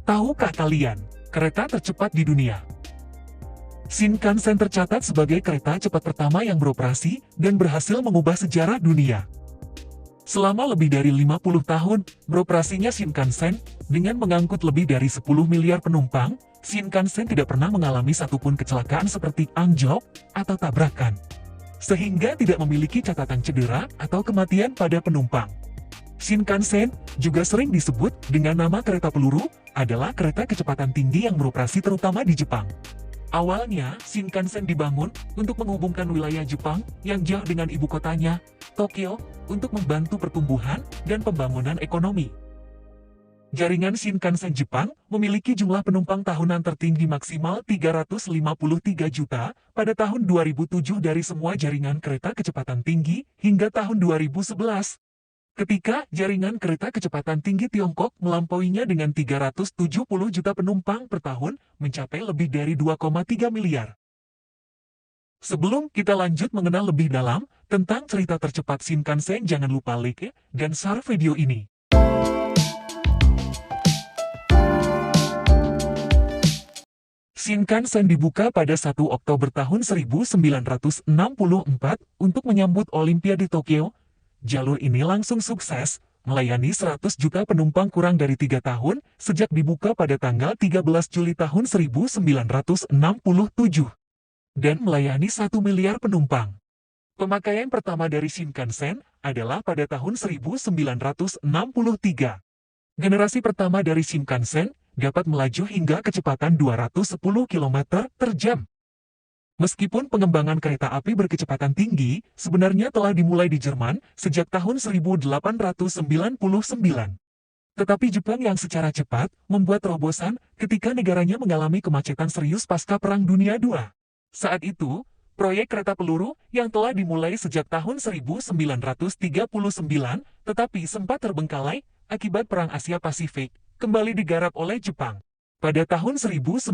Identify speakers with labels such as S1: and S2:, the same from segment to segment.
S1: Tahukah kalian, kereta tercepat di dunia? Shinkansen tercatat sebagai kereta cepat pertama yang beroperasi dan berhasil mengubah sejarah dunia. Selama lebih dari 50 tahun, beroperasinya Shinkansen, dengan mengangkut lebih dari 10 miliar penumpang, Shinkansen tidak pernah mengalami satupun kecelakaan seperti anjlok atau tabrakan. Sehingga tidak memiliki catatan cedera atau kematian pada penumpang. Shinkansen, juga sering disebut dengan nama kereta peluru, adalah kereta kecepatan tinggi yang beroperasi terutama di Jepang. Awalnya, Shinkansen dibangun untuk menghubungkan wilayah Jepang yang jauh dengan ibu kotanya, Tokyo, untuk membantu pertumbuhan dan pembangunan ekonomi. Jaringan Shinkansen Jepang memiliki jumlah penumpang tahunan tertinggi maksimal 353 juta pada tahun 2007 dari semua jaringan kereta kecepatan tinggi hingga tahun 2011. Ketika jaringan kereta kecepatan tinggi Tiongkok melampauinya dengan 370 juta penumpang per tahun, mencapai lebih dari 2,3 miliar. Sebelum kita lanjut mengenal lebih dalam tentang cerita tercepat Shinkansen, jangan lupa like dan share video ini. Shinkansen dibuka pada 1 Oktober tahun 1964 untuk menyambut Olimpiade Tokyo. Jalur ini langsung sukses, melayani 100 juta penumpang kurang dari 3 tahun, sejak dibuka pada tanggal 13 Juli tahun 1967, dan melayani 1 miliar penumpang. Pemakaian pertama dari Shinkansen adalah pada tahun 1963. Generasi pertama dari Shinkansen dapat melaju hingga kecepatan 210 km per jam. Meskipun pengembangan kereta api berkecepatan tinggi sebenarnya telah dimulai di Jerman sejak tahun 1899. Tetapi Jepang yang secara cepat membuat terobosan ketika negaranya mengalami kemacetan serius pasca Perang Dunia II. Saat itu, proyek kereta peluru yang telah dimulai sejak tahun 1939 tetapi sempat terbengkalai akibat Perang Asia Pasifik, kembali digarap oleh Jepang. Pada tahun 1955,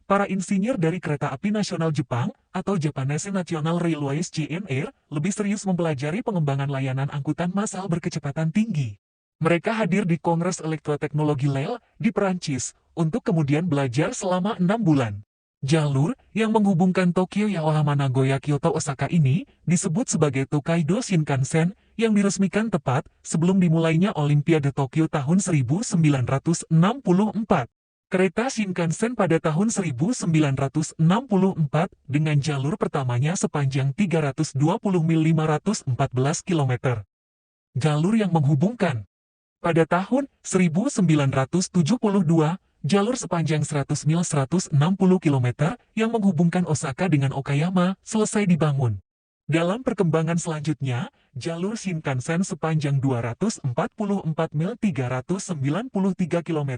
S1: para insinyur dari Kereta Api Nasional Jepang, atau Japanese National Railways (JNR), lebih serius mempelajari pengembangan layanan angkutan massal berkecepatan tinggi. Mereka hadir di Kongres Elektroteknologi Lille di Perancis, untuk kemudian belajar selama 6 bulan. Jalur yang menghubungkan Tokyo, Yokohama, Nagoya, Kyoto, Osaka ini disebut sebagai Tokaido Shinkansen, yang diresmikan tepat sebelum dimulainya Olimpiade Tokyo tahun 1964. Kereta Shinkansen pada tahun 1964 dengan jalur pertamanya sepanjang 320 mil 514 km. Jalur yang menghubungkan. Pada tahun 1972, jalur sepanjang 100 mil 160 km yang menghubungkan Osaka dengan Okayama selesai dibangun. Dalam perkembangan selanjutnya, jalur Shinkansen sepanjang 244 mil 393 km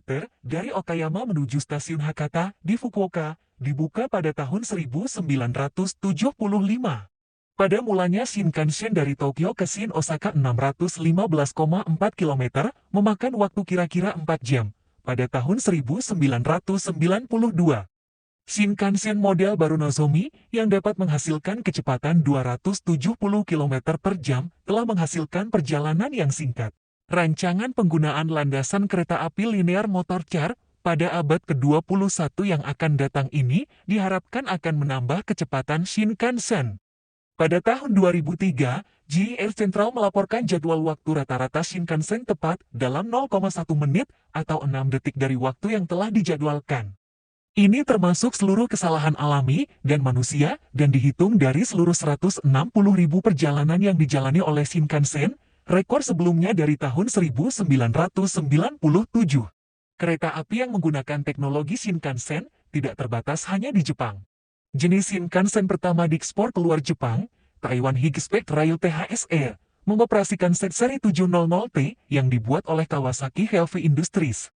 S1: dari Okayama menuju stasiun Hakata di Fukuoka, dibuka pada tahun 1975. Pada mulanya Shinkansen dari Tokyo ke Shin Osaka 615,4 km, memakan waktu kira-kira 4 jam, pada tahun 1992. Shinkansen model baru Nozomi, yang dapat menghasilkan kecepatan 270 km per jam, telah menghasilkan perjalanan yang singkat. Rancangan penggunaan landasan kereta api linear motor car pada abad ke-21 yang akan datang ini diharapkan akan menambah kecepatan Shinkansen. Pada tahun 2003, JR Central melaporkan jadwal waktu rata-rata Shinkansen tepat dalam 0,1 menit atau 6 detik dari waktu yang telah dijadwalkan. Ini termasuk seluruh kesalahan alami dan manusia dan dihitung dari seluruh 160.000 perjalanan yang dijalani oleh Shinkansen, rekor sebelumnya dari tahun 1997. Kereta api yang menggunakan teknologi Shinkansen tidak terbatas hanya di Jepang. Jenis Shinkansen pertama diekspor keluar Jepang, Taiwan Highspeed Rail (THSE), mengoperasikan set seri 700T yang dibuat oleh Kawasaki Heavy Industries.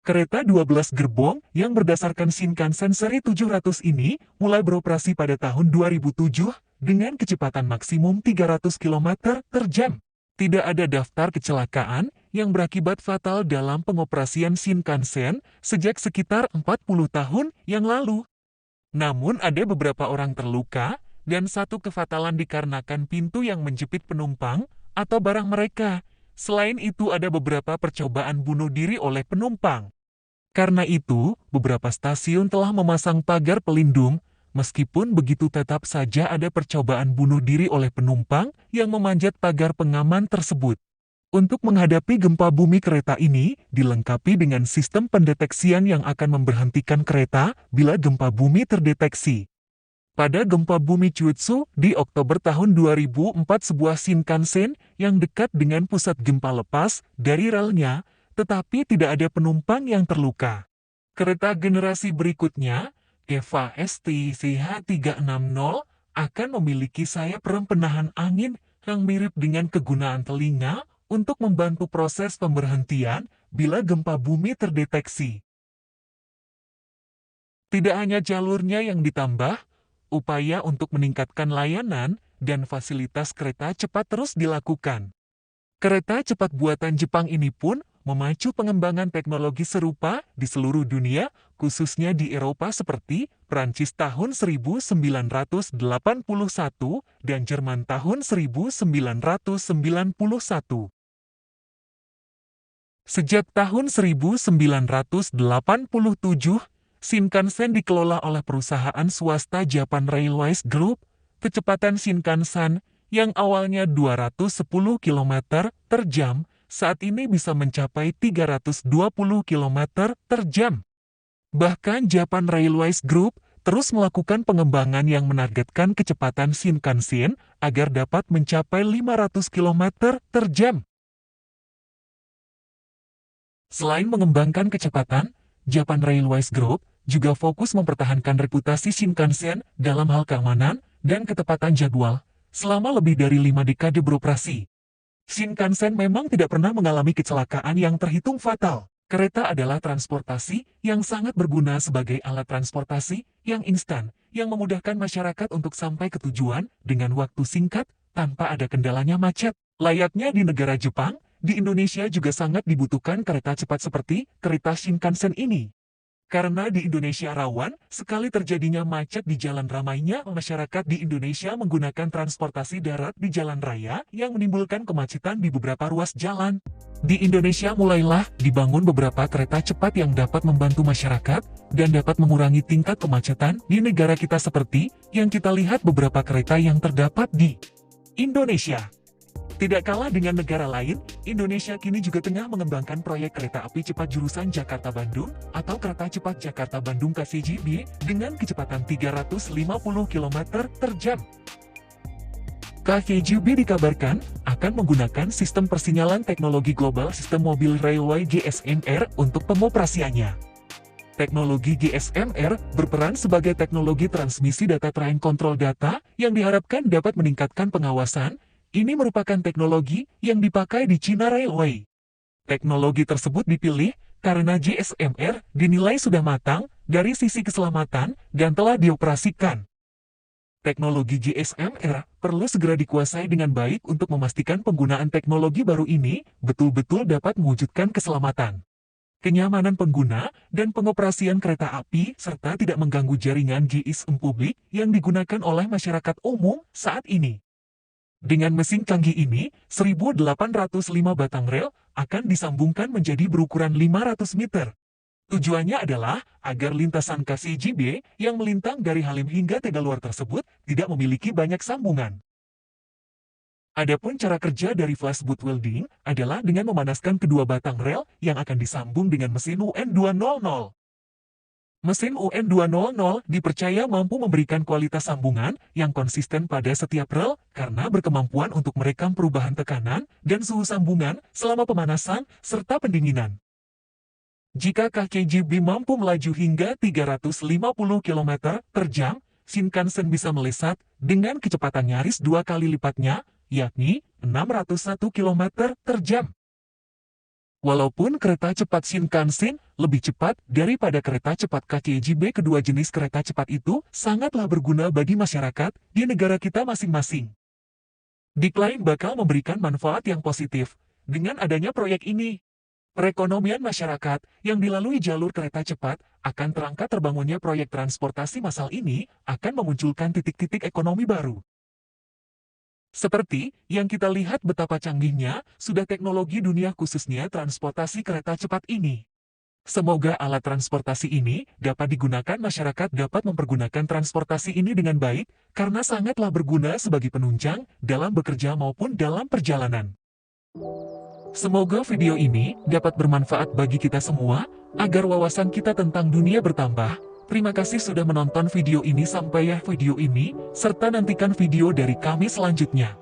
S1: Kereta 12 gerbong yang berdasarkan Shinkansen seri 700 ini mulai beroperasi pada tahun 2007 dengan kecepatan maksimum 300 km per jam. Tidak ada daftar kecelakaan yang berakibat fatal dalam pengoperasian Shinkansen sejak sekitar 40 tahun yang lalu. Namun ada beberapa orang terluka dan satu kefatalan dikarenakan pintu yang menjepit penumpang atau barang mereka. Selain itu ada beberapa percobaan bunuh diri oleh penumpang. Karena itu, beberapa stasiun telah memasang pagar pelindung, meskipun begitu tetap saja ada percobaan bunuh diri oleh penumpang yang memanjat pagar pengaman tersebut. Untuk menghadapi gempa bumi kereta ini, dilengkapi dengan sistem pendeteksian yang akan memberhentikan kereta bila gempa bumi terdeteksi. Pada gempa bumi Chutsu di Oktober tahun 2004 sebuah Shinkansen yang dekat dengan pusat gempa lepas dari relnya, tetapi tidak ada penumpang yang terluka. Kereta generasi berikutnya, EVA STCH360, akan memiliki sayap rem penahan angin yang mirip dengan kegunaan telinga untuk membantu proses pemberhentian bila gempa bumi terdeteksi. Tidak hanya jalurnya yang ditambah, upaya untuk meningkatkan layanan dan fasilitas kereta cepat terus dilakukan. Kereta cepat buatan Jepang ini pun memacu pengembangan teknologi serupa di seluruh dunia, khususnya di Eropa seperti Prancis tahun 1981 dan Jerman tahun 1991. Sejak tahun 1987, Shinkansen dikelola oleh perusahaan swasta Japan Railways Group. Kecepatan Shinkansen yang awalnya 210 km per jam, saat ini bisa mencapai 320 km per jam. Bahkan Japan Railways Group terus melakukan pengembangan yang menargetkan kecepatan Shinkansen agar dapat mencapai 500 km per jam. Selain mengembangkan kecepatan, Japan Railways Group juga fokus mempertahankan reputasi Shinkansen dalam hal keamanan dan ketepatan jadwal selama lebih dari 5 dekade beroperasi. Shinkansen memang tidak pernah mengalami kecelakaan yang terhitung fatal. Kereta adalah transportasi yang sangat berguna sebagai alat transportasi yang instan, yang memudahkan masyarakat untuk sampai ke tujuan dengan waktu singkat tanpa ada kendalanya macet. Layaknya di negara Jepang, di Indonesia juga sangat dibutuhkan kereta cepat seperti kereta Shinkansen ini. Karena di Indonesia rawan sekali terjadinya macet di jalan ramainya, masyarakat di Indonesia menggunakan transportasi darat di jalan raya yang menimbulkan kemacetan di beberapa ruas jalan. Di Indonesia mulailah dibangun beberapa kereta cepat yang dapat membantu masyarakat dan dapat mengurangi tingkat kemacetan di negara kita seperti yang kita lihat beberapa kereta yang terdapat di Indonesia. Tidak kalah dengan negara lain, Indonesia kini juga tengah mengembangkan proyek kereta api cepat jurusan Jakarta-Bandung atau Kereta Cepat Jakarta-Bandung KCJB dengan kecepatan 350 km per jam. KCJB dikabarkan akan menggunakan sistem persinyalan teknologi global sistem mobil railway GSM-R untuk pengoperasiannya. Teknologi GSM-R berperan sebagai teknologi transmisi data train control data yang diharapkan dapat meningkatkan pengawasan. Ini merupakan teknologi yang dipakai di China Railway. Teknologi tersebut dipilih karena GSM-R dinilai sudah matang dari sisi keselamatan dan telah dioperasikan. Teknologi GSM-R perlu segera dikuasai dengan baik untuk memastikan penggunaan teknologi baru ini betul-betul dapat mewujudkan keselamatan, kenyamanan pengguna, dan pengoperasian kereta api, serta tidak mengganggu jaringan GSM publik yang digunakan oleh masyarakat umum saat ini. Dengan mesin canggih ini, 1.805 batang rel akan disambungkan menjadi berukuran 500 meter. Tujuannya adalah agar lintasan KCJB yang melintang dari Halim hingga Tegaluar tersebut tidak memiliki banyak sambungan. Adapun cara kerja dari flashboot welding adalah dengan memanaskan kedua batang rel yang akan disambung dengan mesin UN200. Mesin UN200 dipercaya mampu memberikan kualitas sambungan yang konsisten pada setiap rel karena berkemampuan untuk merekam perubahan tekanan dan suhu sambungan selama pemanasan serta pendinginan. Jika KCJB mampu melaju hingga 350 km per jam, Shinkansen bisa melesat dengan kecepatan nyaris 2 kali lipatnya, yakni 601 km per jam. Walaupun kereta cepat Shinkansen lebih cepat daripada kereta cepat KCJB, kedua jenis kereta cepat itu sangatlah berguna bagi masyarakat di negara kita masing-masing. Diklaim bakal memberikan manfaat yang positif dengan adanya proyek ini. Perekonomian masyarakat yang dilalui jalur kereta cepat akan terangkat terbangunnya proyek transportasi massal ini akan memunculkan titik-titik ekonomi baru. Seperti yang kita lihat betapa canggihnya sudah teknologi dunia khususnya transportasi kereta cepat ini. Semoga alat transportasi ini dapat digunakan masyarakat dapat mempergunakan transportasi ini dengan baik, karena sangatlah berguna sebagai penunjang dalam bekerja maupun dalam perjalanan. Semoga video ini dapat bermanfaat bagi kita semua, agar wawasan kita tentang dunia bertambah. Terima kasih sudah menonton video ini sampai video ini, serta nantikan video dari kami selanjutnya.